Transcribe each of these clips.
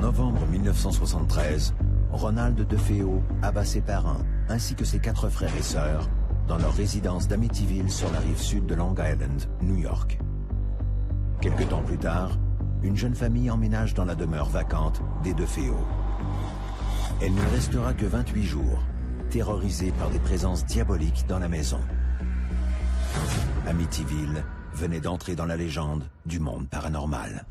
novembre 1973, Ronald DeFeo abat ses parents ainsi que ses 4 frères et sœurs dans leur résidence d'Amityville sur la rive sud de Long Island, New York. Quelque temps plus tard, une jeune famille emménage dans la demeure vacante des DeFeo. Elle ne restera que 28 jours, terrorisée par des présences diaboliques dans la maison. Amityville venait d'entrer dans la légende du monde paranormal.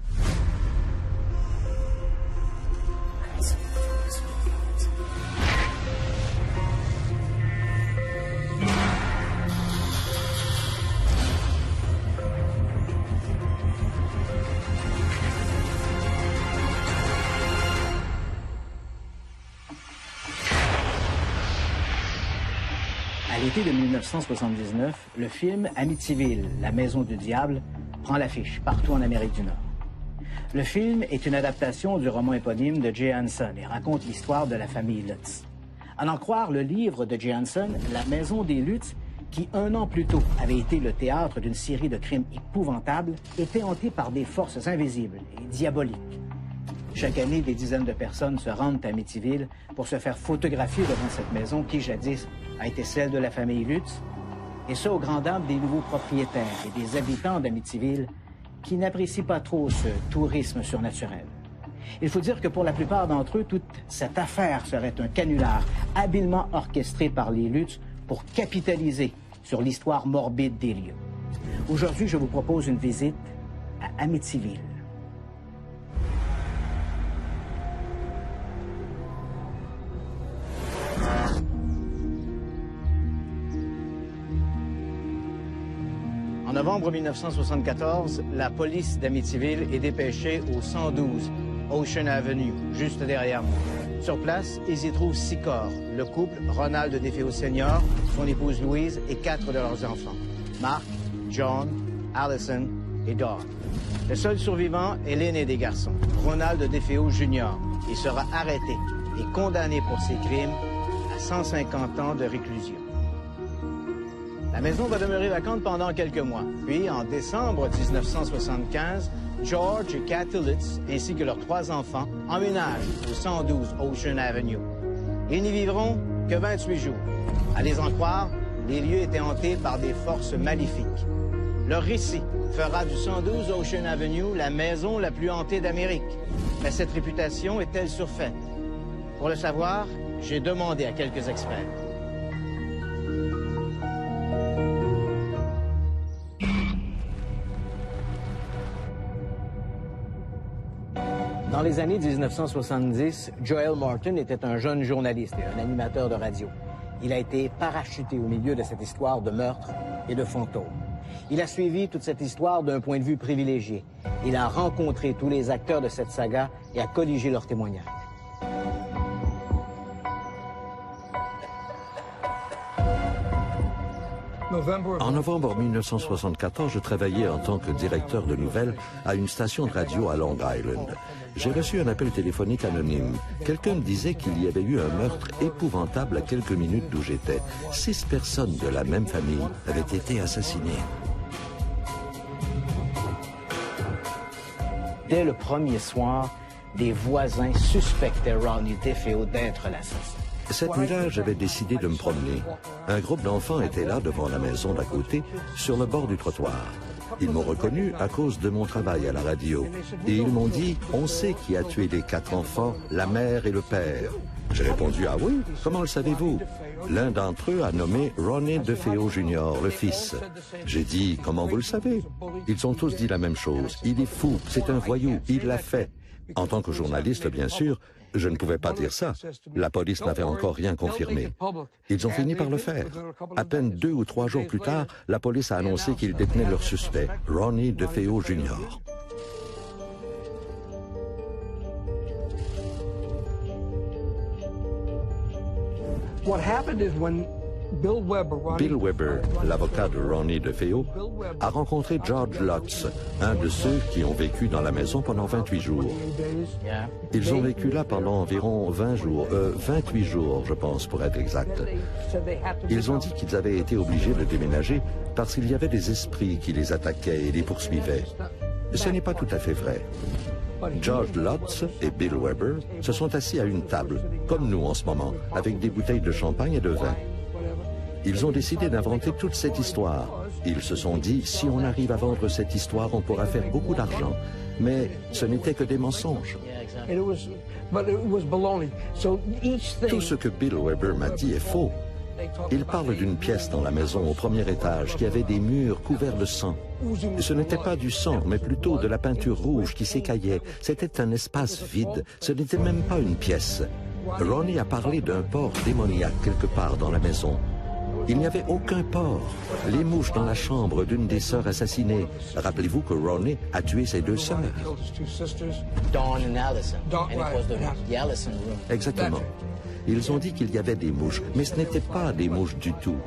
À l'été de 1979, le film Amityville, la maison du diable, prend l'affiche partout en Amérique du Nord. Le film est une adaptation du roman éponyme de Jay Hanson et raconte l'histoire de la famille Lutz. À en croire le livre de Jay Hanson, la maison des Lutz, qui 1 an plus tôt avait été le théâtre d'une série de crimes épouvantables, était hantée par des forces invisibles et diaboliques. Chaque année, des dizaines de personnes se rendent à Amityville pour se faire photographier devant cette maison qui, jadis, a été celle de la famille Lutz, et ce, aux grandes dames des nouveaux propriétaires et des habitants d'Amityville qui n'apprécient pas trop ce tourisme surnaturel. Il faut dire que pour la plupart d'entre eux, toute cette affaire serait un canular habilement orchestré par les Lutz pour capitaliser sur l'histoire morbide des lieux. Aujourd'hui, je vous propose une visite à Amityville. En novembre 1974, la police d'Amityville est dépêchée au 112 Ocean Avenue, juste derrière moi. Sur place, ils y trouvent 6 corps. Le couple, Ronald DeFeo Sr., son épouse Louise et 4 de leurs enfants. Mark, John, Allison et Dawn. Le seul survivant est l'aîné des garçons, Ronald DeFeo Jr. Il sera arrêté et condamné pour ses crimes à 150 ans de réclusion. La maison va demeurer vacante pendant quelques mois. Puis, en décembre 1975, George et Kathy Lutz, ainsi que leurs 3 enfants, emménagent au 112 Ocean Avenue. Ils n'y vivront que 28 jours. À les en croire, les lieux étaient hantés par des forces maléfiques. Leur récit fera du 112 Ocean Avenue la maison la plus hantée d'Amérique. Mais cette réputation est-elle surfaite? Pour le savoir, j'ai demandé à quelques experts. Dans les années 1970, Joel Martin était un jeune journaliste et un animateur de radio. Il a été parachuté au milieu de cette histoire de meurtre et de fantômes. Il a suivi toute cette histoire d'un point de vue privilégié. Il a rencontré tous les acteurs de cette saga et a colligé leurs témoignages. En novembre 1974, je travaillais en tant que directeur de nouvelles à une station de radio à Long Island. J'ai reçu un appel téléphonique anonyme. Quelqu'un me disait qu'il y avait eu un meurtre épouvantable à quelques minutes d'où j'étais. 6 personnes de la même famille avaient été assassinées. Dès le premier soir, des voisins suspectaient Ronnie DeFeo d'être l'assassin. Cette nuit-là, j'avais décidé de me promener. Un groupe d'enfants était là devant la maison d'à côté, sur le bord du trottoir. Ils m'ont reconnu à cause de mon travail à la radio. Et ils m'ont dit, on sait qui a tué les 4 enfants, la mère et le père. J'ai répondu, ah oui, comment le savez-vous? L'un d'entre eux a nommé Ronnie DeFeo Jr., le fils. J'ai dit, comment vous le savez? Ils ont tous dit la même chose. Il est fou, c'est un voyou, il l'a fait. En tant que journaliste, bien sûr, je ne pouvais pas dire ça. La police n'avait encore rien confirmé. Ils ont fini par le faire. À peine 2 ou 3 jours plus tard, la police a annoncé qu'ils détenaient leur suspect, Ronnie DeFeo Jr. What happened is when Bill Weber, l'avocat de Ronnie DeFeo, a rencontré George Lutz, un de ceux qui ont vécu dans la maison pendant 28 jours. Ils ont vécu là pendant environ 28 jours, je pense, pour être exact. Ils ont dit qu'ils avaient été obligés de déménager parce qu'il y avait des esprits qui les attaquaient et les poursuivaient. Ce n'est pas tout à fait vrai. George Lutz et Bill Weber se sont assis à une table, comme nous en ce moment, avec des bouteilles de champagne et de vin. Ils ont décidé d'inventer toute cette histoire. Ils se sont dit, si on arrive à vendre cette histoire, on pourra faire beaucoup d'argent. Mais ce n'était que des mensonges. Tout ce que Bill Weber m'a dit est faux. Il parle d'une pièce dans la maison au premier étage qui avait des murs couverts de sang. Ce n'était pas du sang, mais plutôt de la peinture rouge qui s'écaillait. C'était un espace vide. Ce n'était même pas une pièce. Ronnie a parlé d'un porc démoniaque quelque part dans la maison. Il n'y avait aucun porc. Les mouches dans la chambre d'une des sœurs assassinées. Rappelez-vous que Ronnie a tué ses deux sœurs. Dawn and Allison. And it was the Allison room. Exactement. Ils ont dit qu'il y avait des mouches, mais ce n'étaient pas des mouches du tout.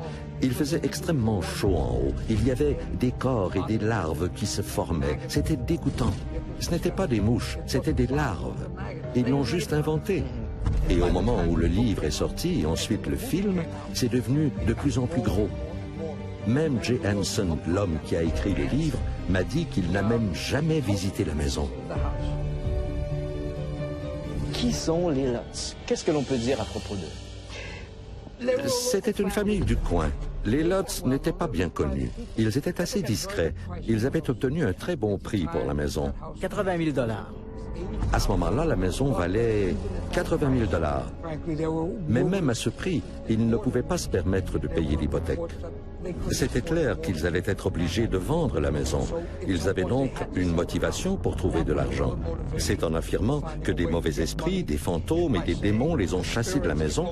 Il faisait extrêmement chaud en haut. Il y avait des corps et des larves qui se formaient. C'était dégoûtant. Ce n'étaient pas des mouches, c'était des larves. Ils l'ont juste inventé. Et au moment où le livre est sorti, et ensuite le film, c'est devenu de plus en plus gros. Même Jay Hanson, l'homme qui a écrit le livre, m'a dit qu'il n'a même jamais visité la maison. Qui sont les Lutz? Qu'est-ce que l'on peut dire à propos d'eux? C'était une famille du coin. Les Lutz n'étaient pas bien connus. Ils étaient assez discrets. Ils avaient obtenu un très bon prix pour la maison. 80 000 $. À ce moment-là, la maison valait 80 000 $. Mais même à ce prix, ils ne pouvaient pas se permettre de payer l'hypothèque. C'était clair qu'ils allaient être obligés de vendre la maison. Ils avaient donc une motivation pour trouver de l'argent. C'est en affirmant que des mauvais esprits, des fantômes et des démons les ont chassés de la maison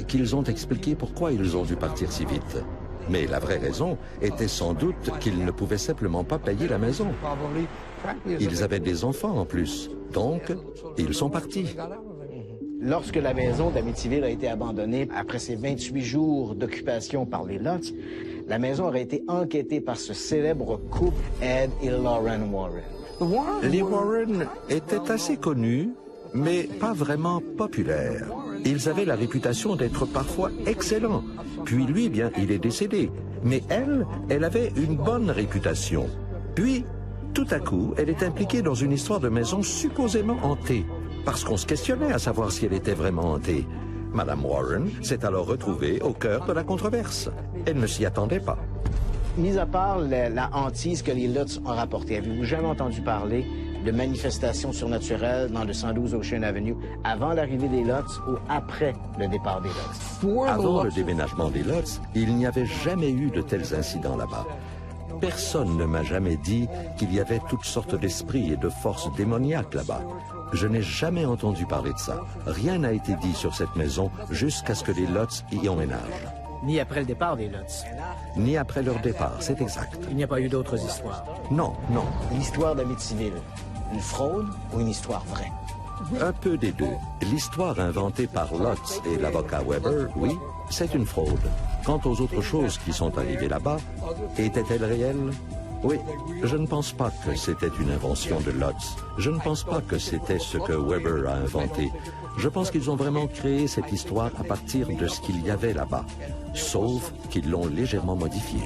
qu'ils ont expliqué pourquoi ils ont dû partir si vite. Mais la vraie raison était sans doute qu'ils ne pouvaient simplement pas payer la maison. Ils avaient des enfants en plus, donc ils sont partis. Lorsque la maison d'Amityville a été abandonnée après ses 28 jours d'occupation par les Lutz, la maison aurait été enquêtée par ce célèbre couple Ed et Lauren Warren. Les Warren étaient assez connus, mais pas vraiment populaires. Ils avaient la réputation d'être parfois excellents. Puis lui, bien, il est décédé. Mais elle avait une bonne réputation. Puis, tout à coup, elle est impliquée dans une histoire de maison supposément hantée. Parce qu'on se questionnait à savoir si elle était vraiment hantée. Madame Warren s'est alors retrouvée au cœur de la controverse. Elle ne s'y attendait pas. Mis à part la hantise que les Lutz ont rapportée, avez-vous jamais entendu parler de manifestations surnaturelles dans le 112 Ocean Avenue avant l'arrivée des Lutz ou après le départ des Lutz? Avant le déménagement des Lutz, il n'y avait jamais eu de tels incidents là-bas. Personne ne m'a jamais dit qu'il y avait toutes sortes d'esprits et de forces démoniaques là-bas. Je n'ai jamais entendu parler de ça. Rien n'a été dit sur cette maison jusqu'à ce que les Lutz y emménagent. Ni après le départ des Lutz. Ni après leur départ, c'est exact. Il n'y a pas eu d'autres histoires. Non, non. L'histoire d'Amityville, une fraude ou une histoire vraie? Un peu des deux. L'histoire inventée par Lutz et l'avocat Weber, oui, c'est une fraude. Quant aux autres choses qui sont arrivées là-bas, étaient-elles réelles? Oui, je ne pense pas que c'était une invention de Lutz. Je ne pense pas que c'était ce que Weber a inventé. Je pense qu'ils ont vraiment créé cette histoire à partir de ce qu'il y avait là-bas, sauf qu'ils l'ont légèrement modifié.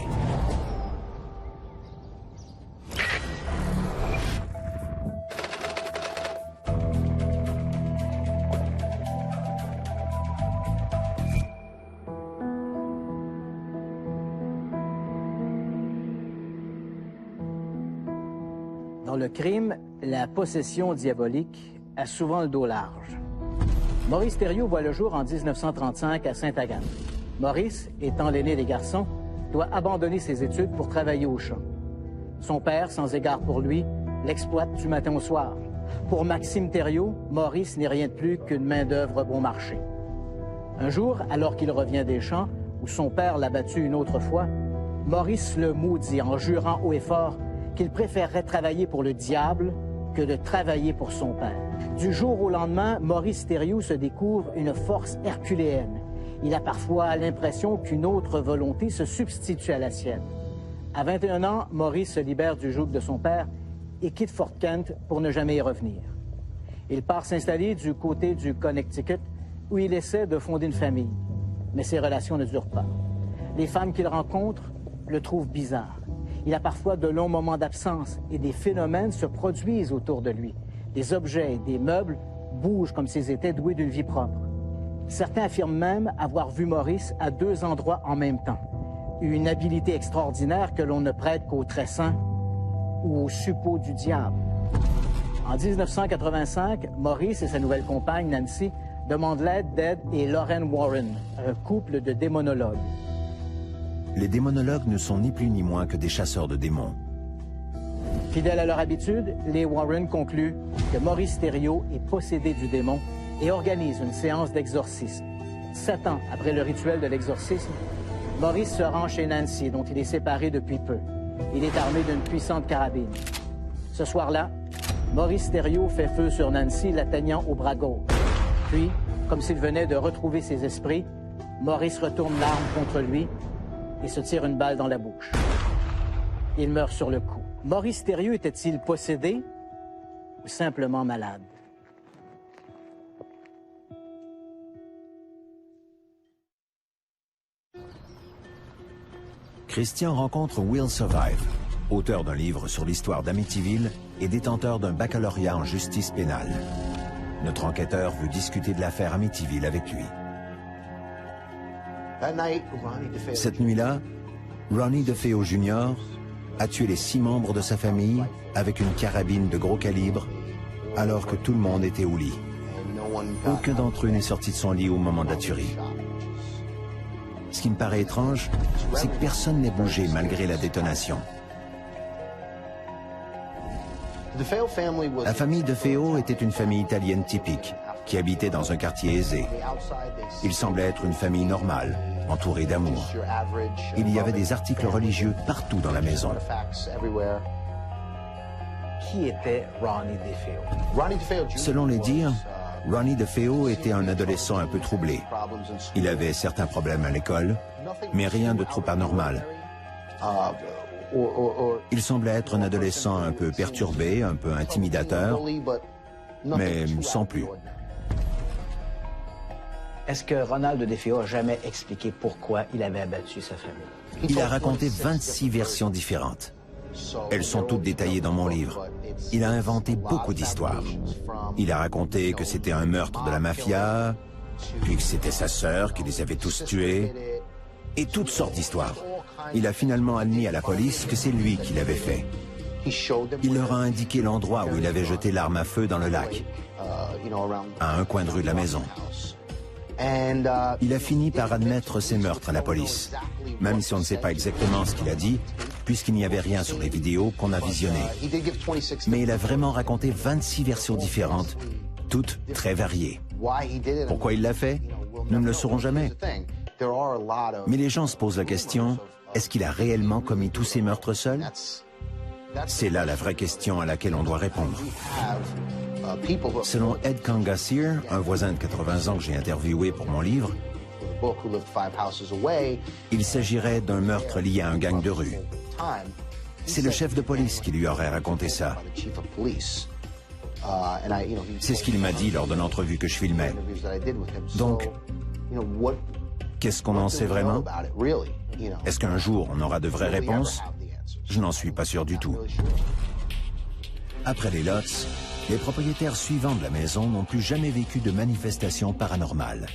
Dans le crime, la possession diabolique a souvent le dos large. Maurice Thériault voit le jour en 1935 à Sainte-Agathe. Maurice, étant l'aîné des garçons, doit abandonner ses études pour travailler au champ. Son père, sans égard pour lui, l'exploite du matin au soir. Pour Maxime Thériault, Maurice n'est rien de plus qu'une main-d'œuvre bon marché. Un jour, alors qu'il revient des champs, où son père l'a battu une autre fois, Maurice le maudit en jurant haut et fort qu'il préférerait travailler pour le diable que de travailler pour son père. Du jour au lendemain, Maurice Thériault se découvre une force herculéenne. Il a parfois l'impression qu'une autre volonté se substitue à la sienne. À 21 ans, Maurice se libère du joug de son père et quitte Fort Kent pour ne jamais y revenir. Il part s'installer du côté du Connecticut où il essaie de fonder une famille. Mais ses relations ne durent pas. Les femmes qu'il rencontre le trouvent bizarre. Il a parfois de longs moments d'absence et des phénomènes se produisent autour de lui. Des objets et des meubles bougent comme s'ils étaient doués d'une vie propre. Certains affirment même avoir vu Maurice à 2 endroits en même temps. Une habileté extraordinaire que l'on ne prête qu'aux très saints ou aux suppôts du diable. En 1985, Maurice et sa nouvelle compagne, Nancy, demandent l'aide d'Ed et Lorraine Warren, un couple de démonologues. Les démonologues ne sont ni plus ni moins que des chasseurs de démons. Fidèles à leur habitude, les Warren concluent que Maurice Thériault est possédé du démon et organisent une séance d'exorcisme. 7 ans après le rituel de l'exorcisme, Maurice se rend chez Nancy, dont il est séparé depuis peu. Il est armé d'une puissante carabine. Ce soir-là, Maurice Thériault fait feu sur Nancy, l'atteignant au bras gauche. Puis, comme s'il venait de retrouver ses esprits, Maurice retourne l'arme contre lui et se tire une balle dans la bouche. Il meurt sur le coup. Maurice Thériault était-il possédé ou simplement malade? Christian rencontre Will Survive, auteur d'un livre sur l'histoire d'Amityville et détenteur d'un baccalauréat en justice pénale. Notre enquêteur veut discuter de l'affaire Amityville avec lui. Cette nuit-là, Ronnie DeFeo Jr. a tué les 6 membres de sa famille avec une carabine de gros calibre, alors que tout le monde était au lit. Aucun d'entre eux n'est sorti de son lit au moment de la tuerie. Ce qui me paraît étrange, c'est que personne n'ait bougé malgré la détonation. La famille DeFeo était une famille italienne typique, qui habitait dans un quartier aisé. Il semblait être une famille normale, entourée d'amour. Il y avait des articles religieux partout dans la maison. Qui était Ronnie DeFeo? Selon les dires, Ronnie DeFeo était un adolescent un peu troublé. Il avait certains problèmes à l'école, mais rien de trop anormal. Il semblait être un adolescent un peu perturbé, un peu intimidateur, mais sans plus. Est-ce que Ronald DeFeo a jamais expliqué pourquoi il avait abattu sa famille? Il a raconté 26 versions différentes. Elles sont toutes détaillées dans mon livre. Il a inventé beaucoup d'histoires. Il a raconté que c'était un meurtre de la mafia, puis que c'était sa sœur qui les avait tous tués, et toutes sortes d'histoires. Il a finalement admis à la police que c'est lui qui l'avait fait. Il leur a indiqué l'endroit où il avait jeté l'arme à feu dans le lac, à un coin de rue de la maison. Il a fini par admettre ses meurtres à la police, même si on ne sait pas exactement ce qu'il a dit, puisqu'il n'y avait rien sur les vidéos qu'on a visionnées. Mais il a vraiment raconté 26 versions différentes, toutes très variées. Pourquoi il l'a fait? Nous ne le saurons jamais. Mais les gens se posent la question, est-ce qu'il a réellement commis tous ces meurtres seul? C'est là la vraie question à laquelle on doit répondre. Selon Ed Kangassir, un voisin de 80 ans que j'ai interviewé pour mon livre, il s'agirait d'un meurtre lié à un gang de rue. C'est le chef de police qui lui aurait raconté ça. C'est ce qu'il m'a dit lors de l'entrevue que je filmais. Donc, qu'est-ce qu'on en sait vraiment? Est-ce qu'un jour on aura de vraies réponses? Je n'en suis pas sûr du tout. Après les Lutz, les propriétaires suivants de la maison n'ont plus jamais vécu de manifestations paranormales.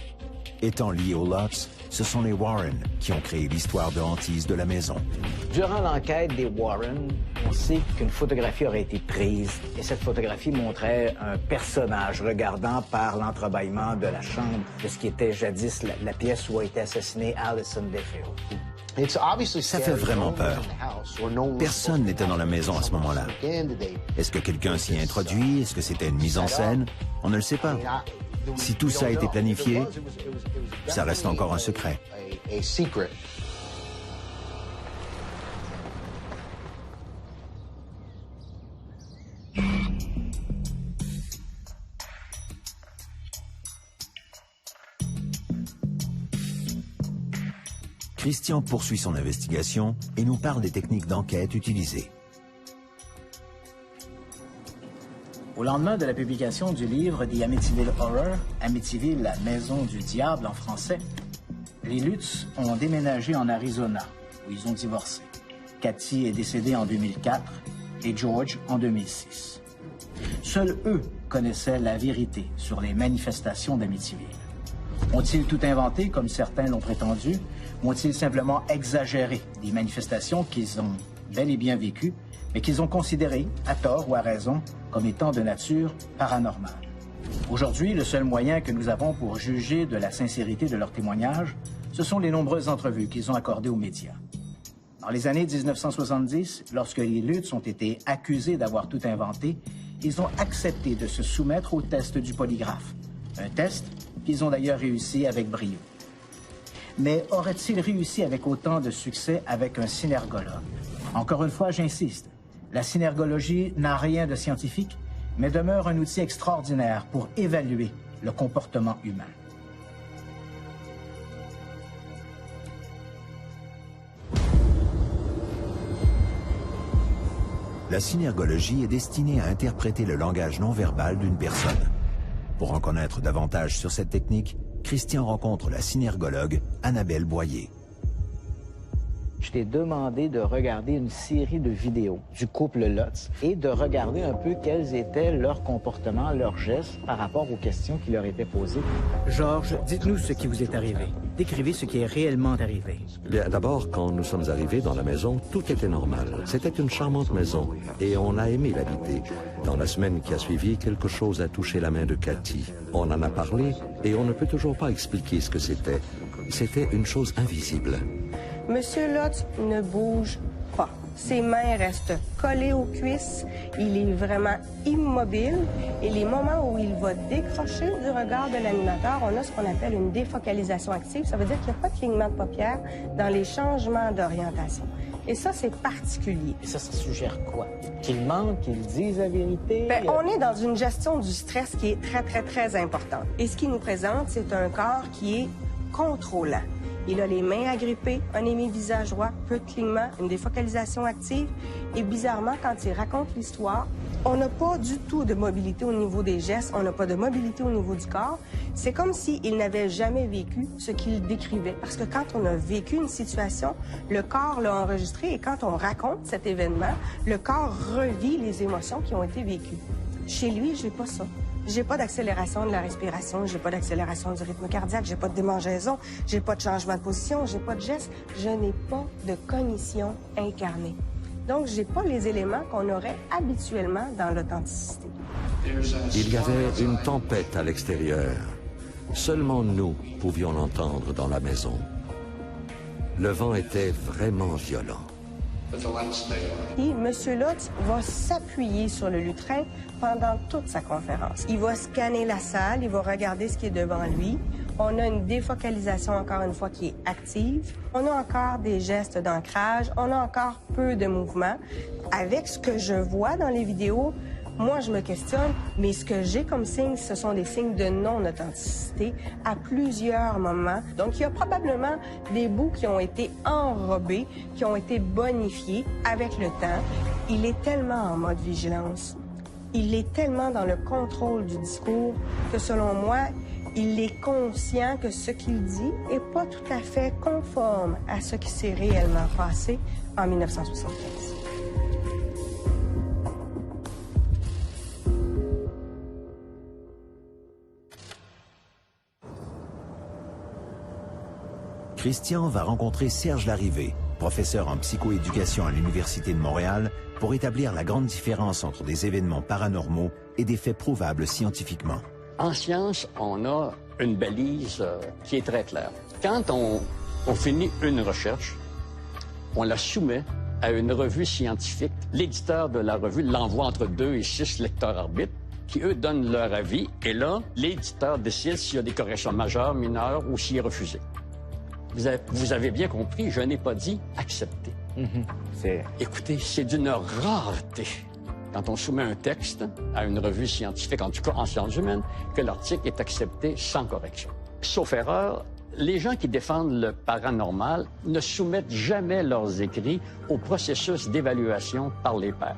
Étant liés aux Lutz, ce sont les Warren qui ont créé l'histoire de hantise de la maison. Durant l'enquête des Warren, on sait qu'une photographie aurait été prise et cette photographie montrait un personnage regardant par l'entrebâillement de la chambre de ce qui était jadis la pièce où a été assassinée Alison DeFeo. Ça fait vraiment peur. Personne n'était dans la maison à ce moment-là. Est-ce que quelqu'un s'y a introduit? Est-ce que c'était une mise en scène? On ne le sait pas. Si tout ça a été planifié, ça reste encore un secret. Christian poursuit son investigation et nous parle des techniques d'enquête utilisées. Au lendemain de la publication du livre The Amityville Horror, Amityville, la maison du diable en français, les Lutz ont déménagé en Arizona, où ils ont divorcé. Cathy est décédée en 2004 et George en 2006. Seuls eux connaissaient la vérité sur les manifestations d'Amityville. Ont-ils tout inventé, comme certains l'ont prétendu, ou ont-ils simplement exagéré des manifestations qu'ils ont bel et bien vécues, mais qu'ils ont considérées, à tort ou à raison, comme étant de nature paranormale? Aujourd'hui, le seul moyen que nous avons pour juger de la sincérité de leurs témoignages, ce sont les nombreuses entrevues qu'ils ont accordées aux médias. Dans les années 1970, lorsque les Lutz ont été accusés d'avoir tout inventé, ils ont accepté de se soumettre au test du polygraphe. Un test qu'ils ont d'ailleurs réussi avec brio. Mais auraient-ils réussi avec autant de succès avec un synergologue? Encore une fois, j'insiste, la synergologie n'a rien de scientifique, mais demeure un outil extraordinaire pour évaluer le comportement humain. La synergologie est destinée à interpréter le langage non verbal d'une personne. Pour en connaître davantage sur cette technique, Christian rencontre la synergologue Annabelle Boyer. Je t'ai demandé de regarder une série de vidéos du couple Lutz et de regarder un peu quels étaient leurs comportements, leurs gestes par rapport aux questions qui leur étaient posées. Georges, dites-nous ce qui vous est arrivé. Décrivez ce qui est réellement arrivé. Bien, d'abord, quand nous sommes arrivés dans la maison, tout était normal. C'était une charmante maison et on a aimé l'habiter. Dans la semaine qui a suivi, quelque chose a touché la main de Cathy. On en a parlé et on ne peut toujours pas expliquer ce que c'était. C'était une chose invisible. Monsieur Lutz ne bouge pas. Ses mains restent collées aux cuisses. Il est vraiment immobile. Et les moments où il va décrocher du regard de l'animateur, on a ce qu'on appelle une défocalisation active. Ça veut dire qu'il n'y a pas de clignement de paupières dans les changements d'orientation. Et ça, c'est particulier. Et ça suggère quoi? Qu'ils mentent, qu'ils disent la vérité? Bien, on est dans une gestion du stress qui est très, très, très importante. Et ce qu'il nous présente, c'est un corps qui est contrôlant. Il a les mains agrippées, un émi-visage droit, peu de clignement, une défocalisation active. Et bizarrement, quand il raconte l'histoire, on n'a pas du tout de mobilité au niveau des gestes, on n'a pas de mobilité au niveau du corps. C'est comme s'il n'avait jamais vécu ce qu'il décrivait. Parce que quand on a vécu une situation, le corps l'a enregistré et quand on raconte cet événement, le corps revit les émotions qui ont été vécues. Chez lui, je n'ai pas ça. J'ai pas d'accélération de la respiration, j'ai pas d'accélération du rythme cardiaque, j'ai pas de démangeaison, j'ai pas de changement de position, j'ai pas de geste, je n'ai pas de cognition incarnée. Donc, j'ai pas les éléments qu'on aurait habituellement dans l'authenticité. Il y avait une tempête à l'extérieur. Seulement nous pouvions l'entendre dans la maison. Le vent était vraiment violent. Et M. Lutz va s'appuyer sur le lutrin pendant toute sa conférence. Il va scanner la salle, il va regarder ce qui est devant lui. On a une défocalisation, encore une fois, qui est active. On a encore des gestes d'ancrage. On a encore peu de mouvements. Avec ce que je vois dans les vidéos, moi, je me questionne, mais ce que j'ai comme signes, ce sont des signes de non-authenticité à plusieurs moments. Donc, il y a probablement des bouts qui ont été enrobés, qui ont été bonifiés avec le temps. Il est tellement en mode vigilance. Il est tellement dans le contrôle du discours que, selon moi, il est conscient que ce qu'il dit n'est pas tout à fait conforme à ce qui s'est réellement passé en 1975. Christian va rencontrer Serge Larrivé, professeur en psychoéducation à l'Université de Montréal, pour établir la grande différence entre des événements paranormaux et des faits prouvables scientifiquement. En science, on a une balise qui est très claire. Quand on finit une recherche, on la soumet à une revue scientifique. L'éditeur de la revue l'envoie entre 2 et 6 lecteurs arbitres qui, eux, donnent leur avis. Et là, l'éditeur décide s'il y a des corrections majeures, mineures ou s'il est refusé. Vous avez bien compris, je n'ai pas dit accepter. Écoutez, c'est d'une rareté quand on soumet un texte à une revue scientifique, en tout cas en sciences humaines, que l'article est accepté sans correction. Sauf erreur, les gens qui défendent le paranormal ne soumettent jamais leurs écrits au processus d'évaluation par les pairs.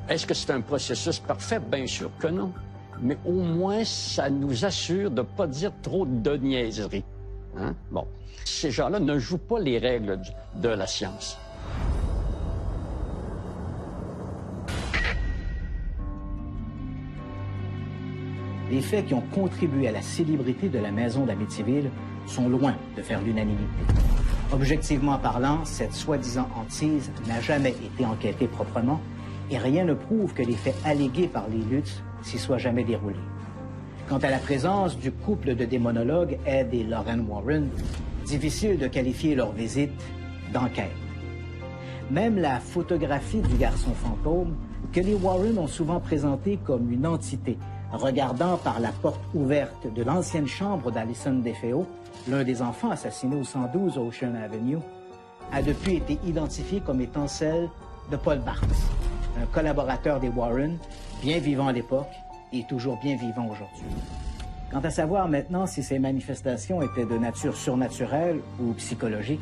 Est-ce que c'est un processus parfait? Bien sûr que non. Mais au moins, ça nous assure de ne pas dire trop de niaiseries. Hein? Bon. Ces gens-là ne jouent pas les règles de la science. les faits qui ont contribué à la célébrité de la maison d'Amityville sont loin de faire l'unanimité. Objectivement parlant, cette soi-disant hantise n'a jamais été enquêtée proprement et rien ne prouve que les faits allégués par les Lutz s'y soient jamais déroulés. Quant à la présence du couple de démonologues Ed et Lorraine Warren, difficile de qualifier leur visite d'enquête. Même la photographie du garçon fantôme, que les Warren ont souvent présentée comme une entité, regardant par la porte ouverte de l'ancienne chambre d'Alison DeFeo, l'un des enfants assassinés au 112 Ocean Avenue, a depuis été identifiée comme étant celle de Paul Bartz, un collaborateur des Warren, bien vivant à l'époque et toujours bien vivant aujourd'hui. Quant à savoir maintenant si ces manifestations étaient de nature surnaturelle ou psychologique,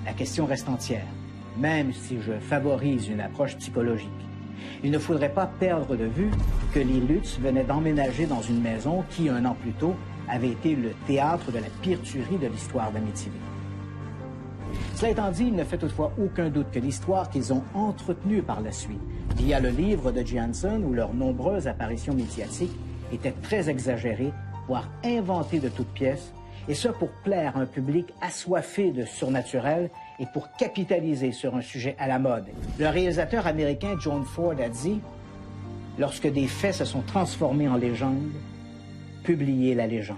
la question reste entière, même si je favorise une approche psychologique. Il ne faudrait pas perdre de vue que les Lutz venaient d'emménager dans une maison qui, un an plus tôt, avait été le théâtre de la pire tuerie de l'histoire d'Amityville. Cela étant dit, il ne fait toutefois aucun doute que l'histoire qu'ils ont entretenue par la suite, via le livre de Jansen ou leurs nombreuses apparitions médiatiques, était très exagérée, voire inventée de toutes pièces, et ce pour plaire à un public assoiffé de surnaturel et pour capitaliser sur un sujet à la mode. Le réalisateur américain John Ford a dit « Lorsque des faits se sont transformés en légende, publiez la légende. »